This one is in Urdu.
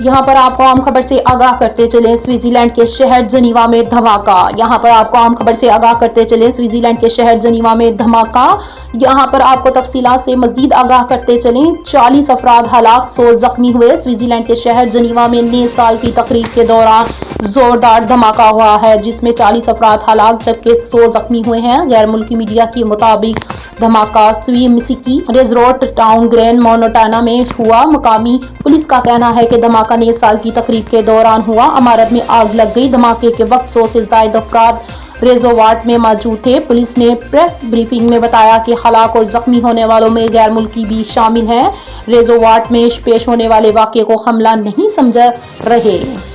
یہاں پر آپ کو عام خبر سے آگاہ کرتے چلیں، سوئٹزر لینڈ کے شہر جنیوا میں دھماکہ۔ یہاں پر آپ کو عام خبر سے آگاہ کرتے چلیں، سوئٹزر لینڈ کے شہر جنیوا میں دھماکہ۔ یہاں پر آپ کو تفصیلات سے مزید آگاہ کرتے چلیں، 40 افراد ہلاک، 100 زخمی ہوئے۔ سوئٹزر لینڈ کے شہر جنیوا میں نئے سال کی تقریب کے دوران زوردار دھماکہ ہوا ہے، جس میں 40 افراد ہلاک جبکہ 100 زخمی ہوئے ہیں۔ غیر ملکی میڈیا کے مطابق دھماکہ سویمسکی ریزورٹ ٹاؤن گرین مونٹانا میں ہوا۔ مقامی پولیس کا کہنا ہے کہ دھماکہ نئے سال کی تقریب کے دوران ہوا۔ عمارت میں آگ لگ گئی۔ دھماکے کے وقت 100 سے زائد افراد ریزورٹ میں موجود تھے۔ پولیس نے پریس بریفنگ میں بتایا کہ ہلاک اور زخمی ہونے والوں میں غیر ملکی بھی شامل ہیں۔ ریزورٹ میں پیش ہونے والے واقعے کو حملہ نہیں سمجھ رہے۔